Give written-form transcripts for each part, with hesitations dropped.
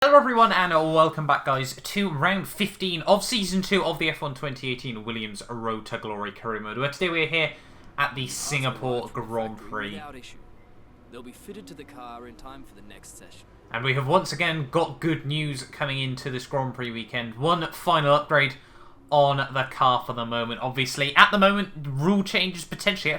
Hello everyone and welcome back guys to round 15 of season 2 of the F1 2018 Williams Road to Glory Career Mode, where today we're here at the Singapore Grand Prix. They'll be fitted to the car in time for the next session. And we have once again got good news coming into this Grand Prix weekend. One final upgrade on the car for the moment. Obviously, at the moment, rule changes potentially,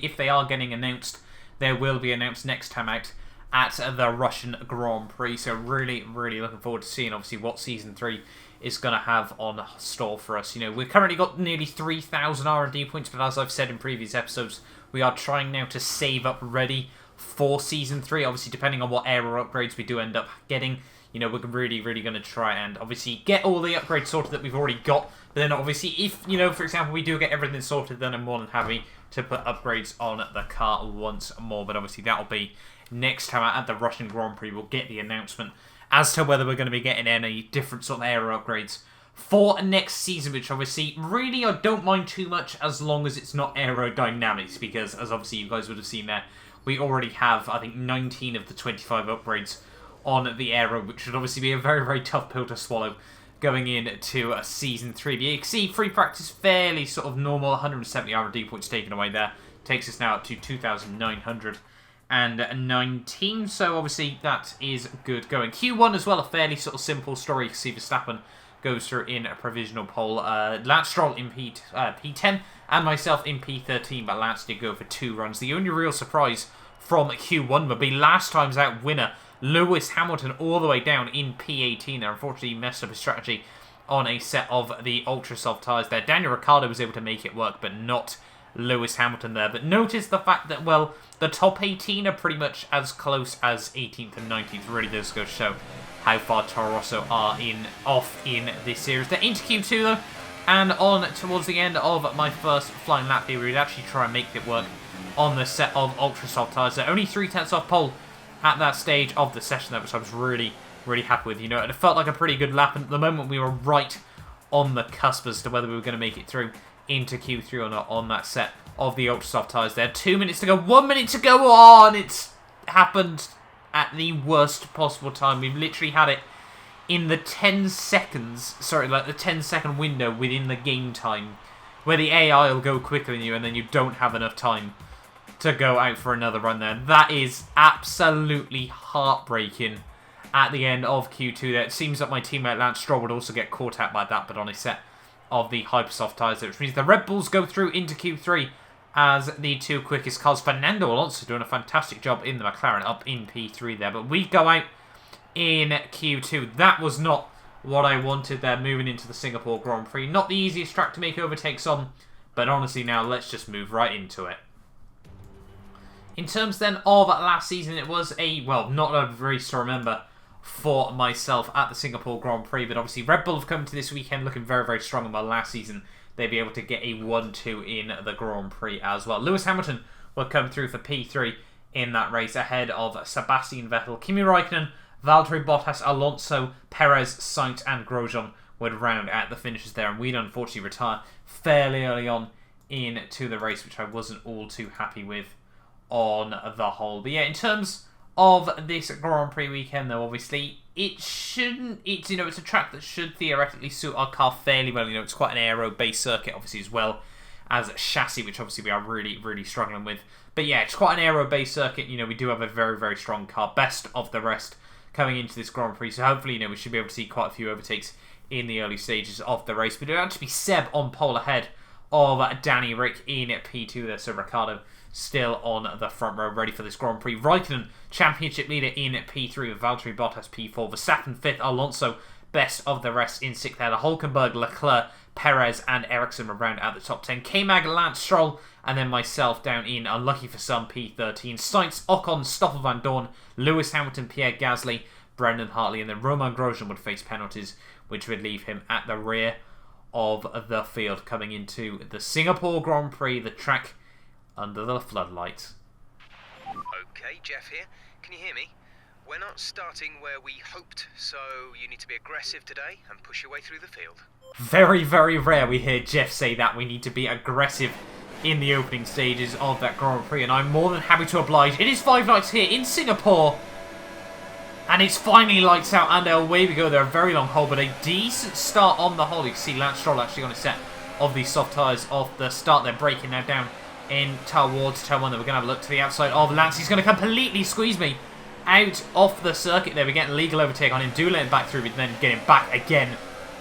if they are getting announced, there will be announced next time out at the Russian Grand Prix. So really looking forward to seeing obviously what Season 3 is going to have on store for us. You know, we've currently got nearly 3,000 R&D points, but as I've said in previous episodes, we are trying now to save up ready for Season 3. Obviously, depending on what aero upgrades we do end up getting, you know, we're really going to try and obviously get all the upgrades sorted that we've already got. But then obviously, if, you know, for example, we do get everything sorted, then I'm more than happy to put upgrades on the car once more. But obviously, that'll be next time at the Russian Grand Prix. We'll get the announcement as to whether we're going to be getting any different sort of aero upgrades for next season, which obviously really I don't mind too much as long as it's not aerodynamics, because as obviously you guys would have seen there, we already have I think 19 of the 25 upgrades on the aero, which should obviously be a very tough pill to swallow going into season 3. But you can see free practice fairly sort of normal, 170 R&D points taken away there, takes us now up to 2,919, so obviously that is good going. Q1 as well, a fairly sort of simple story. You can see Verstappen goes through in a provisional pole. Lance Stroll in P10 and myself in P13, but Lance did go for 2 runs. The only real surprise from Q1 would be last time's out winner, Lewis Hamilton, all the way down in P18. There, unfortunately, he messed up his strategy on a set of the ultra soft tyres there. Daniel Ricciardo was able to make it work, but not Lewis Hamilton there. But notice the fact that, well, the top 18 are pretty much as close as 18th and 19th. Really does go to show how far Toro Rosso are off in this series. They're into Q2 though, and on towards the end of my first flying lap here, we'd actually try and make it work on the set of ultra soft tyres. They're only 3/10 off pole at that stage of the session though, which I was really happy with. You know, and it felt like a pretty good lap, and at the moment we were right on the cusp as to whether we were going to make it through into Q3 or not on that set of the ultra soft tyres there. 2 minutes to go, 1 minute to go on. It's happened at the worst possible time. We've literally had it in the 10 seconds, sorry, like the 10-second window within the game time, where the AI will go quicker than you, and then you don't have enough time to go out for another run there. That is absolutely heartbreaking at the end of Q2 there. It seems that my teammate Lance Stroll would also get caught out by that, but on a set of the Hypersoft tyres, which means the Red Bulls go through into Q3 as the 2 quickest cars. Fernando Alonso doing a fantastic job in the McLaren up in P3 there, but we go out in Q2. That was not what I wanted there moving into the Singapore Grand Prix. Not the easiest track to make overtakes on, but honestly now let's just move right into it. In terms then of last season, it was a, well, not a race to remember for myself at the Singapore Grand Prix, but obviously Red Bull have come to this weekend looking very strong, and while last season they'd be able to get a 1-2 in the Grand Prix as well. Lewis Hamilton will come through for P3 in that race ahead of Sebastian Vettel. Kimi Räikkönen, Valtteri Bottas, Alonso, Perez, Sainz and Grosjean would round out the finishes there, and we'd unfortunately retire fairly early on into the race, which I wasn't all too happy with on the whole. But yeah, in terms of this Grand Prix weekend though, obviously it's a track that should theoretically suit our car fairly well. You know, it's quite an aero based circuit obviously, as well as a chassis, which obviously we are really struggling with. But yeah, it's quite an aero based circuit. You know, we do have a very strong car, best of the rest coming into this Grand Prix, so hopefully, you know, we should be able to see quite a few overtakes in the early stages of the race. But it'll actually be Seb on pole ahead of Danny Rick in P2 there, so Ricciardo still on the front row, ready for this Grand Prix. Räikkönen, championship leader in P3 with Valtteri Bottas P4. Verstappen 5th, Alonso best of the rest in 6th there. The Hulkenberg, Leclerc, Perez and Ericsson were round out the top 10. K-Mag, Lance Stroll, and then myself down in, unlucky for some, P13. Sainz, Ocon, Stoffel Van Dorn, Lewis Hamilton, Pierre Gasly, Brendan Hartley, and then Romain Grosjean would face penalties, which would leave him at the rear of the field coming into the Singapore Grand Prix, the track under the floodlights. Okay, Jeff here. Can you hear me? We're not starting where we hoped, so you need to be aggressive today and push your way through the field. Very rare we hear Jeff say that. We need to be aggressive in the opening stages of that Grand Prix, and I'm more than happy to oblige. It is 5 nights here in Singapore, and And it's finally lights out, and away we go. They're a very long hole, but a decent start on the hole. You can see Lance Stroll actually on a set of these soft tyres off the start. They're braking now down in towards turn 1. We're going to have a look to the outside of Lance. He's going to completely squeeze me out off the circuit there. We're getting a legal overtake on him. Do let him back through, but then get him back again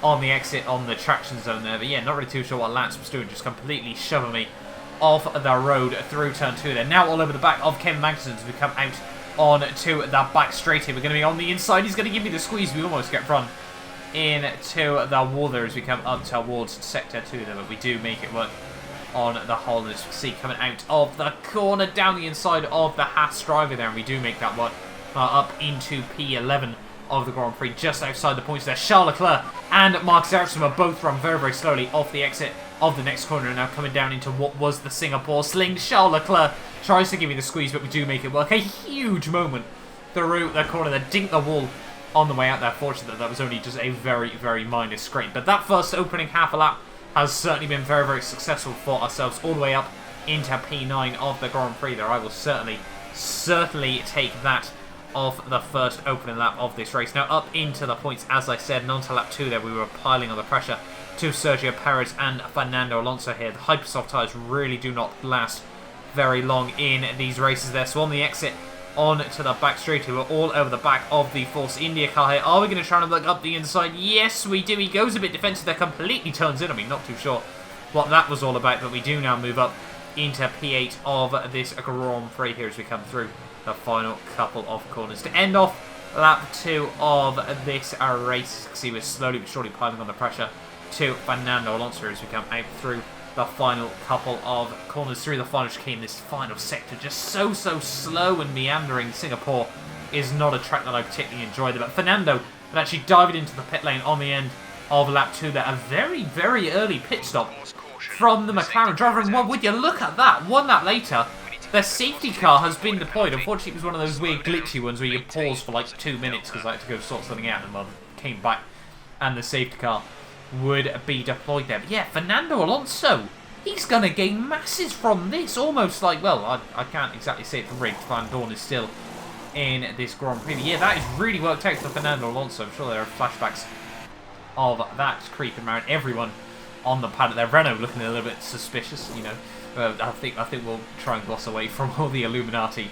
on the exit on the traction zone there. But yeah, not really too sure what Lance was doing. Just completely shoving me off the road through turn 2 there. Now all over the back of Kevin Magnussen as we come out on to that back straight here. We're going to be on the inside. He's going to give me the squeeze. We almost get run into the wall there as we come up towards sector 2 there, but we do make it work on the hole. As you can see, coming out of the corner down the inside of the Haas driver there, and we do make that work up into P11 of the Grand Prix, just outside the points there. Charles Leclerc and Mark Zerxon were both run very, very slowly off the exit of the next corner, and now coming down into what was the Singapore sling. Charles Leclerc tries to give me the squeeze, but we do make it work. A huge moment through the corner that dinked the wall on the way out there. Fortunately, that was only just a very, very minor scrape. But that first opening half a lap has certainly been very, very successful for ourselves, all the way up into P9 of the Grand Prix there. I will certainly take that of the first opening lap of this race. Now up into the points, as I said, and onto lap 2 there, we were piling on the pressure to Sergio Perez and Fernando Alonso here. The Hypersoft tyres really do not last very long in these races there. So on the exit, on to the back straight, we're all over the back of the Force India car here. Are we going to try and look up the inside? Yes, we do. He goes a bit defensive there, completely turns in. I mean, not too sure what that was all about, but we do now move up into P8 of this Grand Prix here as we come through the final couple of corners to end off lap 2 of this race. See, we're slowly but surely piling on the pressure to Fernando Alonso as we come out through the final couple of corners through the final chicane. This final sector just so slow and meandering. Singapore is not a track that I particularly enjoy there, but Fernando had actually dived into the pit lane on the end of lap 2 there. A very, very early pit stop from the McLaren driver, and well, would you look at that, 1 lap later their safety car has been deployed. Unfortunately, it was one of those weird glitchy ones where you pause for like 2 minutes because I had to go sort something out, and well, came back and the safety car would be deployed there. But yeah, Fernando Alonso, he's going to gain masses from this. Almost like, well, I can't exactly say it's rigged. Van Dorn is still in this Grand Prix. But yeah, that is really worked out for Fernando Alonso. I'm sure there are flashbacks of that creeping around everyone on the paddock there. Renault looking a little bit suspicious, you know. I think we'll try and gloss away from all the Illuminati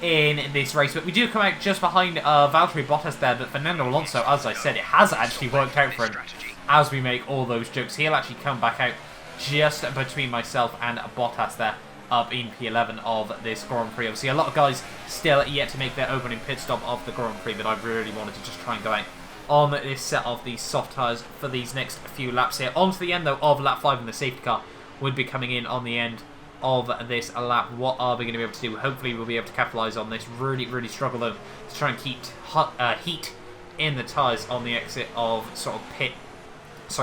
in this race, but we do come out just behind Valtteri Bottas there. But Fernando Alonso, as I said, it has actually worked out for him as we make all those jokes. He'll actually come back out just between myself and Bottas there up in P11 of this Grand Prix. Obviously, a lot of guys still yet to make their opening pit stop of the Grand Prix, but I really wanted to just try and go out on this set of these soft tyres for these next few laps here. On to the end, though, of lap 5, and the safety car would be coming in on the end of this lap. What are we going to be able to do? Hopefully we'll be able to capitalise on this. Really struggle though to try and keep heat in the tyres on the exit of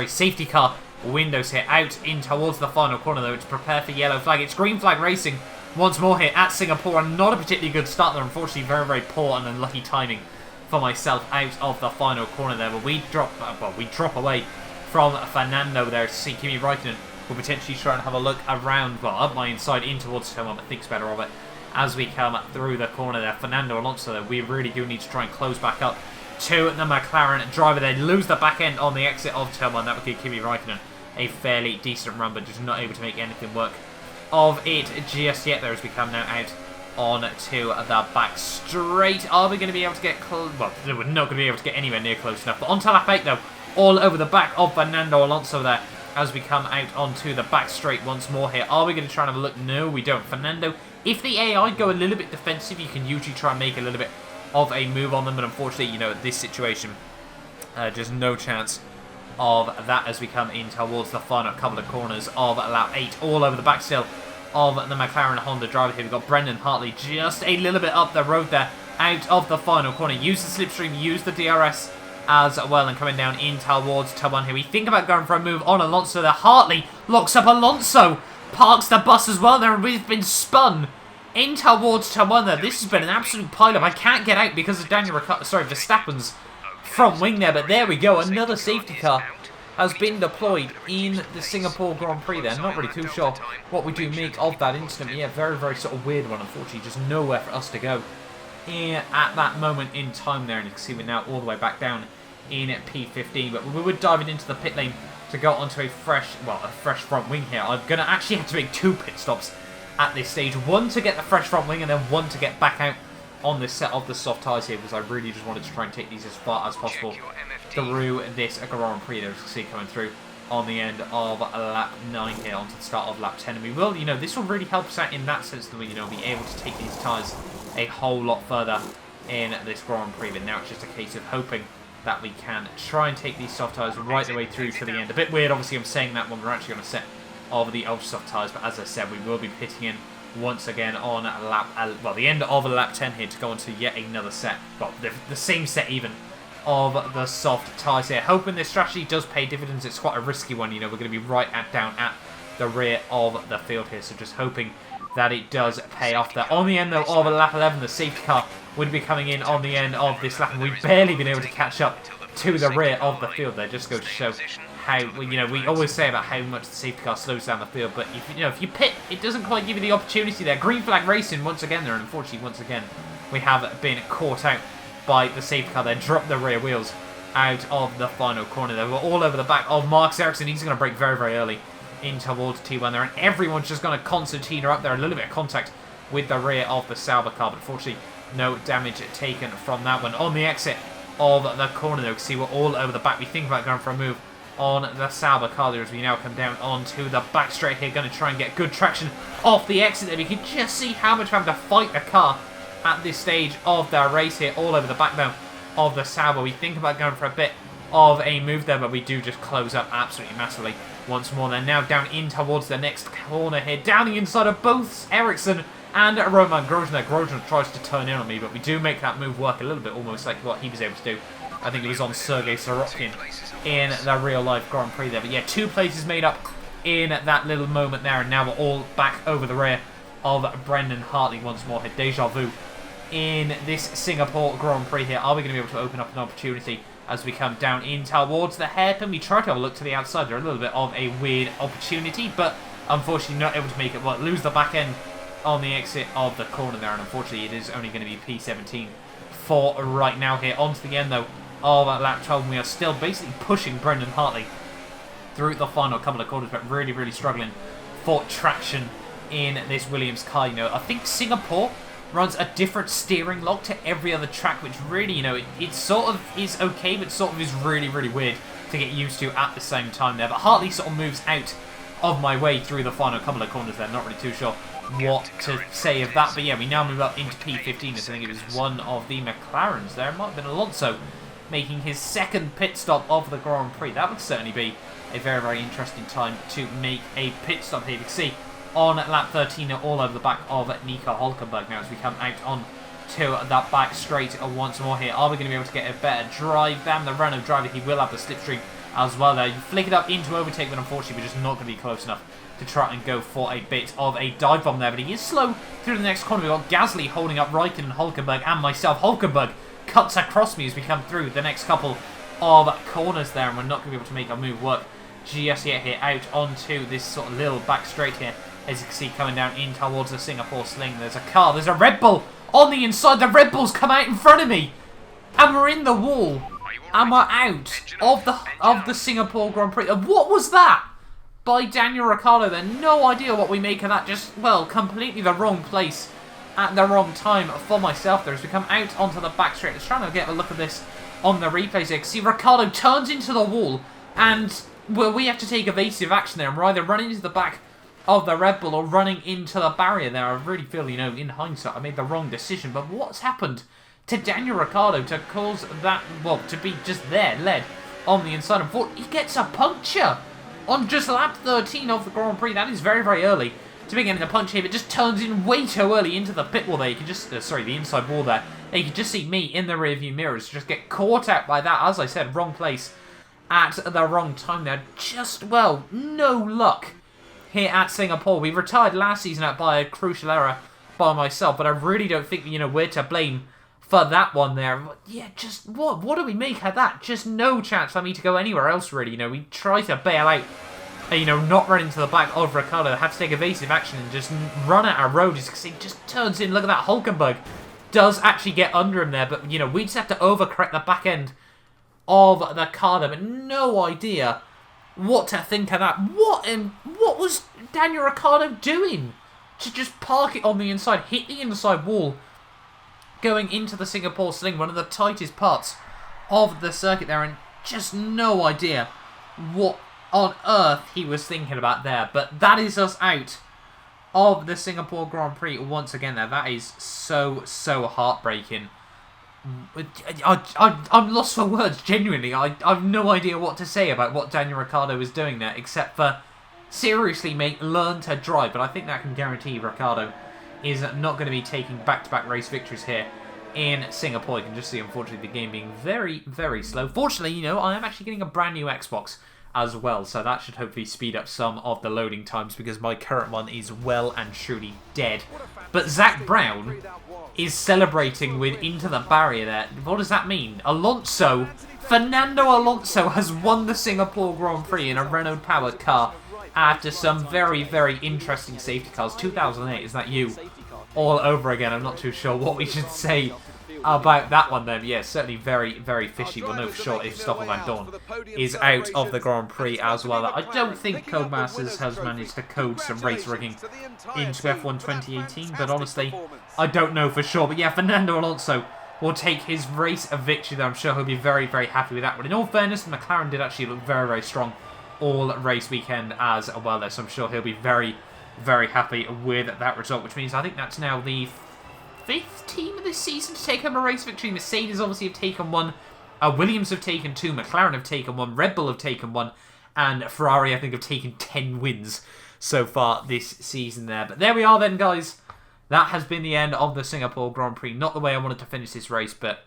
safety car windows here. Out in towards the final corner though. It's prepare for yellow flag. It's green flag racing once more here at Singapore, and not a particularly good start there. Unfortunately, very poor and unlucky timing for myself out of the final corner there. But we drop away from Fernando there to see Kimi Räikkönen. We'll potentially try and have a look around, well, up my inside in towards turn 1, but thinks better of it as we come through the corner there. Fernando Alonso there, we really do need to try and close back up to the McLaren driver there. Lose the back end on the exit of turn 1. That would give Kimi Räikkönen a fairly decent run, but just not able to make anything work of it just yet there as we come now out on to the back straight. Are we going to be able to get close? Well, we're not going to be able to get anywhere near close enough, but on to lap 8 though, all over the back of Fernando Alonso there as we come out onto the back straight once more here. Are we going to try and have a look? No, we don't. Fernando, if the AI go a little bit defensive, you can usually try and make a little bit of a move on them, but unfortunately, you know, this situation, just no chance of that as we come in towards the final couple of corners of lap 8. All over the back still of the McLaren Honda driver here. We've got Brendan Hartley just a little bit up the road there out of the final corner. Use the slipstream, use the DRS as well, and coming down in towards turn 1 here. We think about going for a move on Alonso there. Hartley locks up Alonso, parks the bus as well there, and we've been spun in towards turn 1 there. This has been an absolute pile-up. I can't get out because of Verstappen's front wing there, but there we go. Another safety car has been deployed in the Singapore Grand Prix there. Not really too sure what we do make of that incident. Yeah, very sort of weird one. Unfortunately, just nowhere for us to go at that moment in time there. And you can see we're now all the way back down in P15. But we were diving into the pit lane to go onto a fresh front wing here. I'm going to actually have to make 2 pit stops at this stage. One to get the fresh front wing and then one to get back out on this set of the soft tyres here, because I really just wanted to try and take these as far as possible through this Grand Prix there, as you can see coming through on the end of lap 9 here onto the start of lap 10. And we will, this will really help us out in that sense that we, be able to take these tyres a whole lot further in this Grand Prix. But now it's just a case of hoping that we can try and take these soft tyres right the way through to the end. A bit weird, obviously, I'm saying that when we're actually on a set of the ultra soft tyres, but as I said, we will be pitting in once again on the end of lap 10 here to go into yet another set, well, the same set even, of the soft tyres here. Hoping this strategy does pay dividends. It's quite a risky one, we're going to be right down at the rear of the field here, so just hoping that it does pay off there. On the end, though, of lap 11, the safety car would be coming in on the end of this lap, and we've barely been able to catch up to the rear of the field there. Just go to show how, we always say about how much the safety car slows down the field, but if you pit, it doesn't quite give you the opportunity there. Green flag racing once again there, and unfortunately once again we have been caught out by the safety car there. Drop the rear wheels out of the final corner there. We're all over the back of Mark Ericsson. He's going to brake very, very early in towards T1 there, and everyone's just going to concertina up there. A little bit of contact with the rear of the Sauber car, but fortunately no damage taken from that one. On the exit of the corner though, you can see we're all over the back. We think about going for a move on the Sauber car there as we now come down onto the back straight here. Going to try and get good traction off the exit there. We can just see how much we're having to fight the car at this stage of the race here, all over the back though of the Sauber. We think about going for a bit of a move there, but we do just close up absolutely massively once more. They're now down in towards the next corner here, down the inside of both Ericsson and Roman Grosjean. Grosjean tries to turn in on me, but we do make that move work a little bit, almost like what he was able to do. I think it was on Sergei Sorokin in the real-life Grand Prix there. But yeah, 2 places made up in that little moment there, and now we're all back over the rear of Brendan Hartley once more here. Deja vu in this Singapore Grand Prix here. Are we going to be able to open up an opportunity as we come down in towards the hairpin? We try to have a look to the outside. They're a little bit of a weird opportunity, but unfortunately not able to make it work. Lose the back end on the exit of the corner there, and unfortunately it is only going to be P17 for right now here. Onto the end though of lap 12, and we are still basically pushing Brendan Hartley through the final couple of corners, but really, really struggling for traction in this Williams car. I think Singapore runs a different steering lock to every other track, which really, it sort of is okay, but sort of is really, really weird to get used to at the same time there. But Hartley sort of moves out of my way through the final couple of corners there. Not really too sure what to say of that, but yeah, we now move up into P15. I think it was one of the McLarens there. It might have been Alonso making his second pit stop of the Grand Prix. That would certainly be a very, very interesting time to make a pit stop here. You can see on lap 13 all over the back of Nico Hülkenberg now as we come out on to that back straight once more here. Are we going to be able to get a better drive than the Renault driver? He will have the slipstream as well there. You flick it up into overtake, but unfortunately we're just not going to be close enough to try and go for a bit of a dive bomb there. But he is slow through the next corner. We've got Gasly holding up Raikkonen, Hülkenberg and myself. Hülkenberg cuts across me as we come through the next couple of corners there, and we're not going to be able to make our move work just yet here out onto this sort of little back straight here. As you can see, coming down in towards the Singapore sling, there's a car, there's a Red Bull on the inside. The Red Bull's come out in front of me, and we're in the wall, and we're out of the Singapore Grand Prix. What was that by Daniel Ricciardo there? No idea what we make of that. Just, well, completely the wrong place at the wrong time for myself there as we come out onto the back straight. Let's try and get a look at this on the replays here. See, Ricciardo turns into the wall, and well, we have to take evasive action there, and we're either running into the back of the Red Bull or running into the barrier there. I really feel, in hindsight, I made the wrong decision. But what's happened to Daniel Ricciardo to cause that, well, to be just there, led on the inside? And he gets a puncture on just lap 13 of the Grand Prix. That is very, very early to be getting a punch here, but just turns in way too early into the pit wall there. You can just, the inside wall there. And you can just see me in the rearview mirrors just get caught out by that. As I said, wrong place at the wrong time there. Just, well, no luck here at Singapore. We retired last season by a crucial error by myself, but I really don't think, we're to blame for that one there. Yeah, just, what do we make of that? Just no chance for me to go anywhere else, really. We try to bail out, not run into the back of Ricciardo. Have to take evasive action and just run out our road. He just turns in. Look at that, Hülkenberg does actually get under him there, but, you know, we just have to overcorrect the back end of the car there, but no idea what to think of that. What was Daniel Ricciardo doing to just park it on the inside, hit the inside wall, going into the Singapore Sling, one of the tightest parts of the circuit there, and just no idea what on earth he was thinking about there. But that is us out of the Singapore Grand Prix once again there. That is so heartbreaking. I'm lost for words, genuinely. I've no idea what to say about what Daniel Ricciardo was doing there, except for, seriously, mate, learn to drive. But I think that can guarantee Ricciardo is not going to be taking back-to-back race victories here in Singapore. You can just see, unfortunately, the game being very slow. Fortunately, you know, I am actually getting a brand new Xbox as well, so that should hopefully speed up some of the loading times, because my current one is well and truly dead. But Zach Brown is celebrating with into the barrier there. What does that mean? Fernando Alonso has won the Singapore Grand Prix in a Renault-powered car after some very interesting safety cars. 2008, is that you? All over again. I'm not too sure what we should say about that one then. Yeah, certainly very fishy. We'll know for sure if Stoffel Van Dorn is out of the Grand Prix as well. I don't think Codemasters has managed to code some race rigging into F1 2018, but honestly, I don't know for sure. But yeah, Fernando Alonso will take his race of victory there. I'm sure he'll be very happy with that one. In all fairness, McLaren did actually look very strong all race weekend as well there, so I'm sure he'll be very happy with that result, which means I think that's now the 5th team of this season to take home a race victory. Mercedes obviously have taken one, Williams have taken 2, McLaren have taken 1, Red Bull have taken 1, and Ferrari I think have taken 10 wins so far this season there. But there we are then, guys. That has been the end of the Singapore Grand Prix. Not the way I wanted to finish this race, but,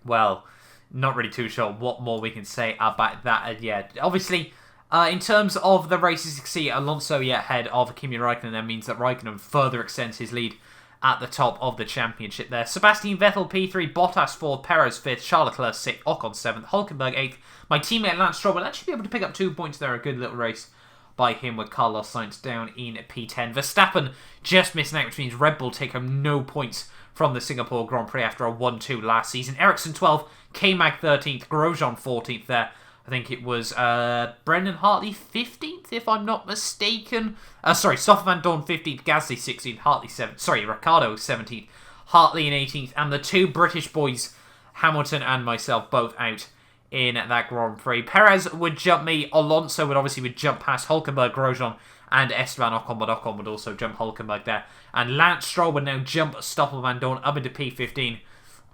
well, not really too sure what more we can say about that yet. Obviously, in terms of the races, you can see Alonso yet ahead of Kimi Raikkonen. That means that Raikkonen further extends his lead at the top of the championship there. Sebastian Vettel P3, Bottas 4th, Perez 5th, Charles Leclerc 6th, Ocon 7th, Hülkenberg 8th. My teammate Lance Stroll will actually be able to pick up 2 points there. A good little race by him with Carlos Sainz down in P10. Verstappen just missing out, which means Red Bull take home no points from the Singapore Grand Prix after a 1-2 last season. Ericsson 12th, K-Mag 13th, Grosjean 14th there. I think it was Brendan Hartley 15th, if I'm not mistaken. Stoffel Van Dorn 15th, Gasly 16th, Hartley 7th. Sorry, Ricciardo 17th, Hartley in 18th, and the 2 British boys, Hamilton and myself, both out in that Grand Prix. Perez would jump me, Alonso would jump past Hülkenberg, Grosjean, and Esteban Ocon, but Ocon would also jump Hülkenberg there. And Lance Stroll would now jump Stoffel Van Dorn up into P15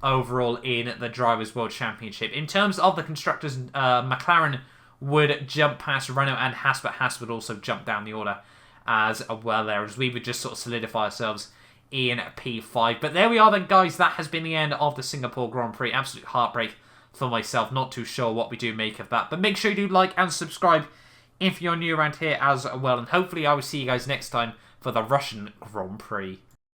overall in the Drivers' World Championship. In terms of the constructors, McLaren would jump past Renault and Haas, but Haas would also jump down the order as well there, as we would just sort of solidify ourselves in P5. But there we are then, guys. That has been the end of the Singapore Grand Prix. Absolute heartbreak for myself. Not too sure what we do make of that. But make sure you do like and subscribe if you're new around here as well. And hopefully I will see you guys next time for the Russian Grand Prix.